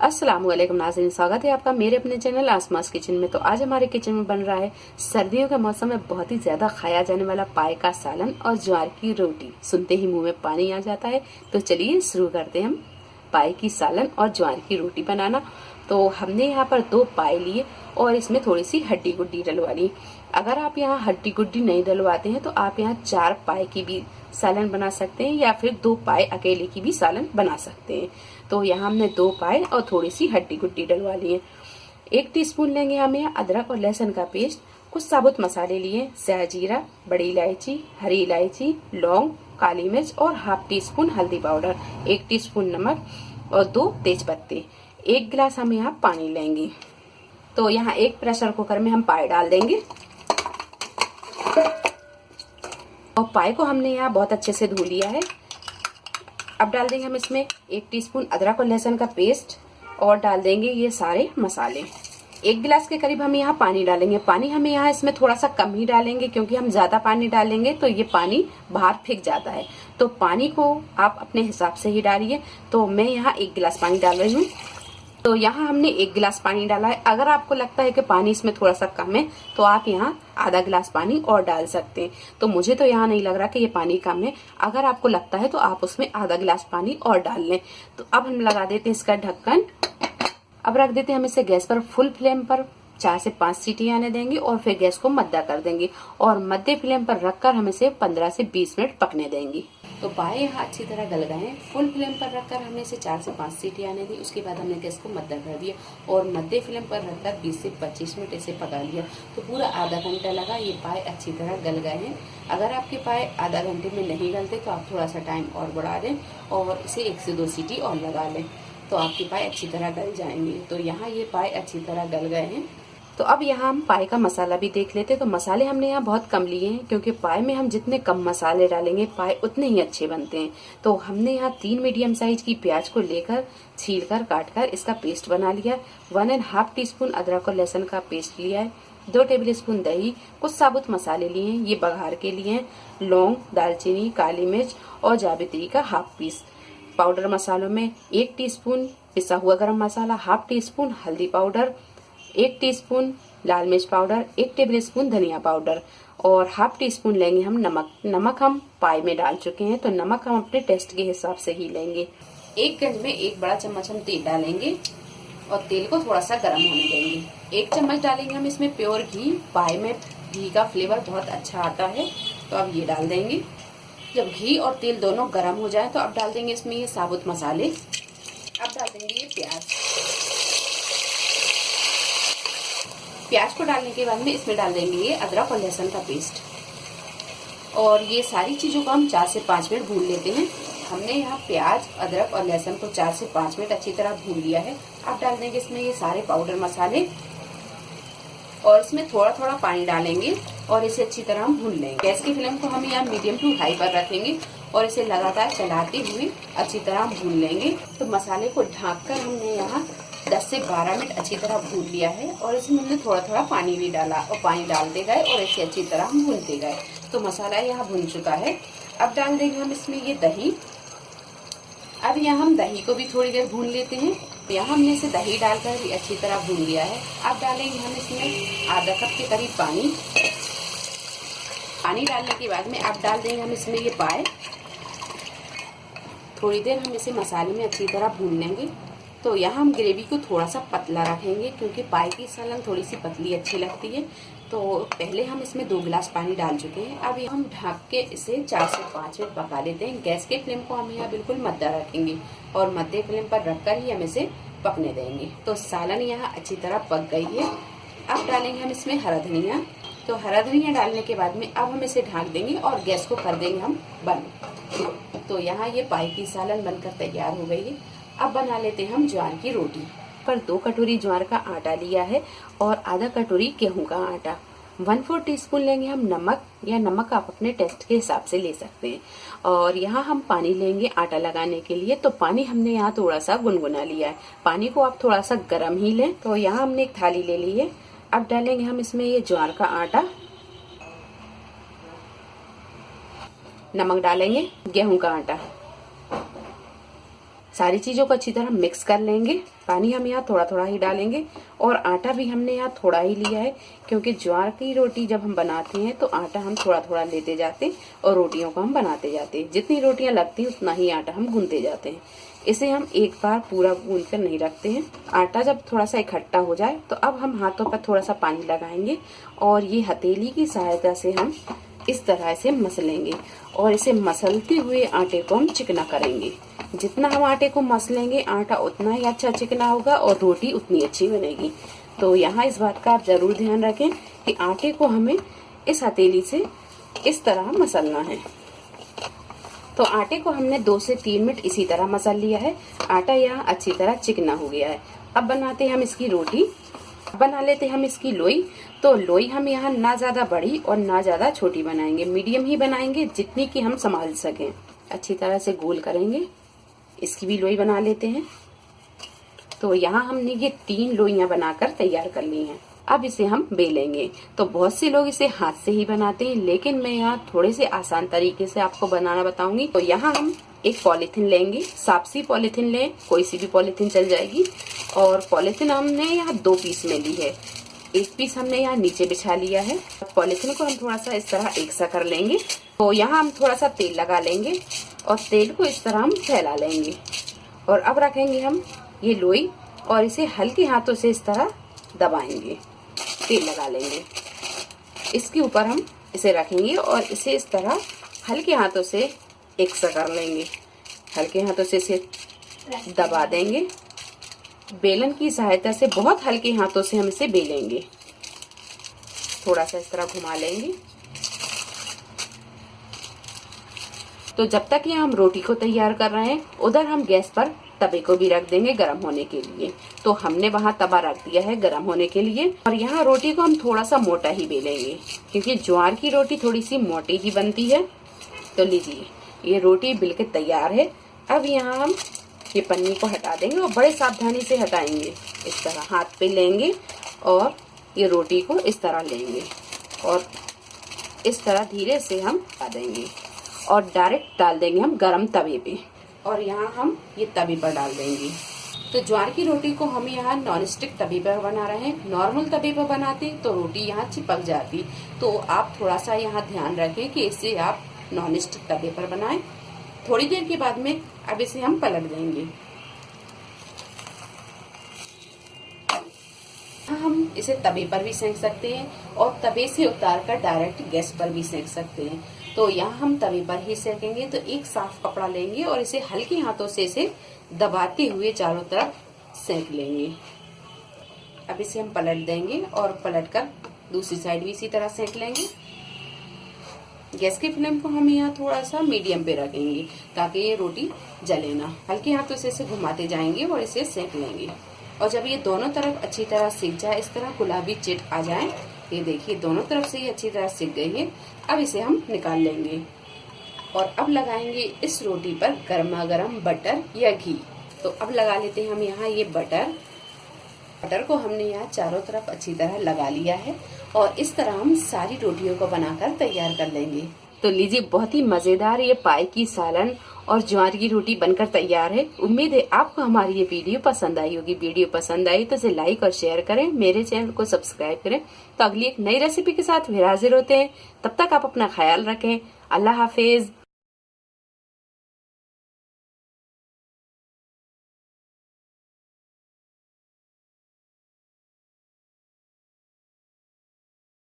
अस्सलामुअलैकुम नाज़रीन, स्वागत है आपका मेरे अपने चैनल आसमास किचन में। तो आज हमारे किचन में बन रहा है सर्दियों के मौसम में बहुत ही ज्यादा खाया जाने वाला पाए का सालन और ज्वार की रोटी। सुनते ही मुंह में पानी आ जाता है। तो चलिए शुरू करते हैं हम पाए की सालन और ज्वार की रोटी बनाना। तो हमने यहाँ पर 2 पाए लिए और इसमें थोड़ी सी हड्डी गुड्डी डलवा ली। अगर आप यहाँ हड्डी गुड्डी नहीं डलवाते हैं तो आप यहाँ 4 पाए की भी सालन बना सकते हैं या फिर 2 पाए अकेले की भी सालन बना सकते हैं। तो यहाँ हमने 2 पाए और थोड़ी सी हड्डी गुड्डी डलवा ली है। 1 टीस्पून लेंगे हम यहाँ अदरक और लहसुन का पेस्ट। कुछ साबुत मसाले लिए, शाहजीरा, बड़ी इलायची, हरी इलायची, लौंग, काली मिर्च और हाफ टी स्पून हल्दी पाउडर, 1 टीस्पून नमक और 2 तेज पत्ते। 1 गिलास हम यहाँ पानी लेंगे। तो यहाँ एक प्रेशर कुकर में हम पाए डाल देंगे और पाए को हमने यहाँ बहुत अच्छे से धो लिया है। अब डाल देंगे हम इसमें 1 टीस्पून अदरक और लहसुन का पेस्ट और डाल देंगे ये सारे मसाले। 1 गिलास के करीब हम यहाँ पानी डालेंगे। पानी हमें यहाँ इसमें थोड़ा सा कम ही डालेंगे क्योंकि हम ज्यादा पानी डालेंगे तो ये पानी बाहर फेंक जाता है। तो पानी को आप अपने हिसाब से ही डालिए। तो मैं यहाँ 1 गिलास पानी डाल रही हूँ। तो यहाँ हमने 1 गिलास पानी डाला है। अगर आपको लगता है कि पानी इसमें थोड़ा सा कम है तो आप यहाँ आधा गिलास पानी और डाल सकते हैं। तो मुझे तो यहाँ नहीं लग रहा कि ये पानी कम है। अगर आपको लगता है तो आप उसमें आधा गिलास पानी और डाल लें। तो अब हम लगा देते हैं इसका ढक्कन। अब रख देते हैं हम इसे गैस पर फुल फ्लेम पर 4 से 5 सीटी आने देंगे और फिर गैस को मद्दा कर देंगे और मध्य फ्लेम पर रखकर हम इसे 15 से 20 मिनट पकने देंगे। तो पाए यहाँ अच्छी तरह गल गए हैं। फुल फ्लेम पर रखकर हमने इसे 4 से 5 सीटी आने दी। उसके बाद हमने गैस को मद्दा कर दिया और मध्य फ्लेम पर रखकर 20 से 25 मिनट इसे पका लिया। तो पूरा आधा घंटा लगा। ये पाए अच्छी तरह गल गए हैं। अगर आपके पाए आधा घंटे में नहीं गलते तो आप थोड़ा सा टाइम और बढ़ा दें और इसे 1 से 2 सीटी और लगा लें तो आपके पाए अच्छी तरह गल जाएंगे। तो यहाँ ये पाए अच्छी तरह गल गए हैं। तो अब यहाँ हम पाए का मसाला भी देख लेते। तो मसाले हमने यहाँ बहुत कम लिए हैं क्योंकि पाए में हम जितने कम मसाले डालेंगे पाए उतने ही अच्छे बनते हैं। तो हमने यहाँ 3 मीडियम साइज की प्याज को लेकर छीलकर काटकर इसका पेस्ट बना लिया। 1.5 टीस्पून अदरक और लहसुन का पेस्ट लिया है। 2 टेबल स्पून दही, कुछ साबुत मसाले लिए हैं, ये बघार के लिए हैं, लौंग, दालचीनी, काली मिर्च और जावित्री का हाफ पीस। पाउडर मसालों में 1 टीस्पून पिसा हुआ गरम मसाला, हाफ टीस्पून हल्दी पाउडर, 1 टीस्पून लाल मिर्च पाउडर, 1 टेबल स्पून धनिया पाउडर और हाफ टी स्पून लेंगे हम नमक। नमक हम पाए में डाल चुके हैं तो नमक हम अपने टेस्ट के हिसाब से ही लेंगे। 1 गंज में 1 बड़ा चम्मच हम तेल डालेंगे और तेल को थोड़ा सा गर्म होने देंगे। 1 चम्मच डालेंगे हम इसमें प्योर घी। पाए में घी का फ्लेवर बहुत अच्छा आता है तो अब ये डाल देंगे। जब घी और तेल दोनों गर्म हो जाए तो अब डाल देंगे इसमें ये साबुत मसाले। अब डाल देंगे ये प्याज को डालने के बाद में इसमें डाल देंगे ये अदरक और लहसुन का पेस्ट और ये सारी चीजों को हम 4 से 5 मिनट भून लेते हैं। हमने यहाँ प्याज, अदरक और लहसुन को 4 से 5 मिनट अच्छी तरह भून लिया है। अब डाल देंगे इसमें ये सारे पाउडर मसाले और इसमें थोड़ा थोड़ा पानी डालेंगे और इसे अच्छी तरह हम भून लेंगे। गैस की फ्लेम को हम यहाँ मीडियम टू हाई पर रखेंगे और इसे लगातार चलाते हुए अच्छी तरह भून लेंगे। तो मसाले को ढककर हमने यहाँ 10 से 12 मिनट अच्छी तरह भून लिया है और इसमें हमने थोड़ा थोड़ा पानी भी डाला और पानी डालते गए और इसे अच्छी तरह हम भूनते गए। तो मसाला यहाँ भुन चुका है। अब डाल देंगे हम इसमें ये दही। अब यहाँ हम दही को भी थोड़ी देर भून लेते हैं। यहाँ हमने इसे दही डालकर भी अच्छी तरह भून लिया है। अब डालेंगे हम इसमें आधा कप के करीब पानी। पानी डालने के बाद में अब डाल देंगे हम इसमें ये पाए। थोड़ी देर हम इसे मसाले में अच्छी तरह भून लेंगे। तो यहाँ हम ग्रेवी को थोड़ा सा पतला रखेंगे क्योंकि पाए की सालन थोड़ी सी पतली अच्छी लगती है। तो पहले हम इसमें 2 गिलास पानी डाल चुके हैं। अब हम ढक के इसे 4 से 5 मिनट पका लेते हैं। गैस के फ्लेम को हम यहाँ बिल्कुल मद्दा रखेंगे और मध्य फ्लेम पर रखकर ही हम इसे पकने देंगे। तो सालन यहाँ अच्छी तरह पक गई है। अब डालेंगे हम इसमें हरा धनिया। तो हरा धनिया डालने के बाद में अब हम इसे ढक देंगे और गैस को कर देंगे हम बंद। तो यहाँ ये पाए की सालन बनकर तैयार हो गई है। अब बना लेते हैं हम ज्वार की रोटी। पर 2 कटोरी ज्वार का आटा लिया है और आधा कटोरी गेहूं का आटा। 1/4 टीस्पून लेंगे हम नमक, या नमक आप अपने टेस्ट के हिसाब से ले सकते हैं। और यहाँ हम पानी लेंगे आटा लगाने के लिए। तो पानी हमने यहाँ थोड़ा सा गुनगुना लिया है। पानी को आप थोड़ा सा गर्म ही लें। तो यहाँ हमने एक थाली ले ली है। अब डालेंगे हम इसमें ये ज्वार का आटा, नमक डालेंगे, गेहूं का आटा, सारी चीजों को अच्छी तरह मिक्स कर लेंगे। पानी हम यहाँ थोड़ा थोड़ा ही डालेंगे और आटा भी हमने यहाँ थोड़ा ही लिया है, क्योंकि ज्वार की रोटी जब हम बनाते हैं तो आटा हम थोड़ा थोड़ा लेते जाते हैं और रोटियों को हम बनाते जाते हैं। जितनी रोटियां लगती हैं उतना ही आटा हम गूंथते जाते हैं। इसे हम एक बार पूरा गूंथ कर नहीं रखते हैं। आटा जब थोड़ा सा इकट्ठा हो जाए तो अब हम हाथों पर थोड़ा सा पानी लगाएंगे और ये हथेली की सहायता से हम इस तरह से मसलेंगे और इसे मसलते हुए आटे को हम चिकना करेंगे। जितना हम आटे को मसलेंगे आटा उतना ही अच्छा चिकना होगा और रोटी उतनी अच्छी बनेगी। तो यहाँ इस बात का आप जरूर ध्यान रखें कि आटे को हमें इस हथेली से इस तरह मसलना है। तो आटे को हमने 2 से 3 मिनट इसी तरह मसल लिया है। आटा यहाँ अच्छी तरह चिकना हो गया है। अब बनाते हैं हम इसकी रोटी, बना लेते हैं हम इसकी लोई। तो लोई हम यहाँ ना ज्यादा बड़ी और ना ज्यादा छोटी बनाएंगे, मीडियम ही बनाएंगे जितनी कि हम संभाल सकें। अच्छी तरह से गोल करेंगे, इसकी भी लोई बना लेते हैं। तो यहाँ हमने ये 3 लोइयां बनाकर तैयार कर ली हैं। अब इसे हम बेलेंगे। तो बहुत से लोग इसे हाथ से ही बनाते हैं, लेकिन मैं यहाँ थोड़े से आसान तरीके से आपको बनाना बताऊंगी। तो यहाँ हम एक पॉलीथिन लेंगे, साफ सी पॉलीथिन लें, कोई सी भी पॉलीथिन चल जाएगी। और पॉलीथिन हमने यहाँ 2 पीस में ली है। एक पीस हमने यहाँ नीचे बिछा लिया है। पॉलीथिन को हम थोड़ा सा इस तरह एक सा कर लेंगे। तो यहाँ हम थोड़ा सा तेल लगा लेंगे और तेल को इस तरह हम फैला लेंगे। और अब रखेंगे हम ये लोई और इसे हल्के हाथों से इस तरह दबाएंगे, तेल लगा लेंगे। इसके ऊपर हम इसे रखेंगे और इसे इस तरह हल्के हाथों से एक सा कर लेंगे। हल्के हाथों से इसे दबा देंगे। बेलन की सहायता से बहुत हल्के हाथों से हम इसे बेलेंगे। थोड़ा सा इस तरह घुमा लेंगे। तो जब तक ये हम रोटी को तैयार कर रहे हैं, उधर हम गैस पर तवे को भी रख देंगे गरम होने के लिए। तो हमने वहां तवा रख दिया है गरम होने के लिए। और यहाँ रोटी को हम थोड़ा सा मोटा ही बेलेंगे, क्योंकि ज्वार की रोटी थोड़ी सी मोटी ही बनती है। तो लीजिए, ये रोटी बिल्कुल तैयार है। अब यहाँ हम ये पन्नी को हटा देंगे और बड़े सावधानी से हटाएंगे। इस तरह हाथ पे लेंगे और ये रोटी को इस तरह लेंगे और इस तरह धीरे से हम हटा देंगे और डायरेक्ट डाल देंगे हम गरम तवे पे। और यहाँ हम ये तवे पर डाल देंगे। तो ज्वार की रोटी को हम यहाँ नॉन स्टिक तवे पर बना रहे हैं। नॉर्मल तवे पर बनाते तो रोटी यहाँ चिपक जाती। तो आप थोड़ा सा यहाँ ध्यान रखें कि इसे आप नॉन स्टिक तवे पर बनाएं। थोड़ी देर के बाद में अब इसे हम पलट देंगे। हम इसे तवे पर भी सेंक सकते हैं और तवे से उतार कर डायरेक्ट गैस पर भी सेंक सकते हैं। तो यहाँ हम तवे पर ही सेकेंगे। तो एक साफ कपड़ा लेंगे और इसे हल्के हाथों से इसे दबाते हुए चारों तरफ सेंक लेंगे। अब इसे हम पलट देंगे और पलट कर दूसरी साइड भी इसी तरह सेंक लेंगे। गैस की फ्लेम को हम यहाँ थोड़ा सा मीडियम पे रखेंगे ताकि ये रोटी जले ना। हल्के हाथों से इसे घुमाते जाएंगे और इसे सेंक लेंगे। और जब ये दोनों तरफ अच्छी तरह सिक जाए, इस तरह गुलाबी चिट आ जाए, ये देखिए दोनों तरफ से ये अच्छी तरह सिक गई है। अब इसे हम निकाल लेंगे और अब लगाएंगे इस रोटी पर गर्मा गर्म बटर या घी। तो अब लगा लेते हैं हम यहाँ ये बटर को हमने यहाँ चारों तरफ अच्छी तरह लगा लिया है और इस तरह हम सारी रोटियों को बनाकर तैयार कर लेंगे। तो लीजिए, बहुत ही मजेदार ये पाई की सालन और ज्वार की रोटी बनकर तैयार है। उम्मीद है आपको हमारी ये वीडियो पसंद आई होगी। वीडियो पसंद आई तो इसे लाइक और शेयर करें, मेरे चैनल को सब्सक्राइब करें। तो अगली एक नई रेसिपी के साथ फिर हाजिर होते हैं। तब तक आप अपना ख्याल रखें। अल्लाह हाफिज।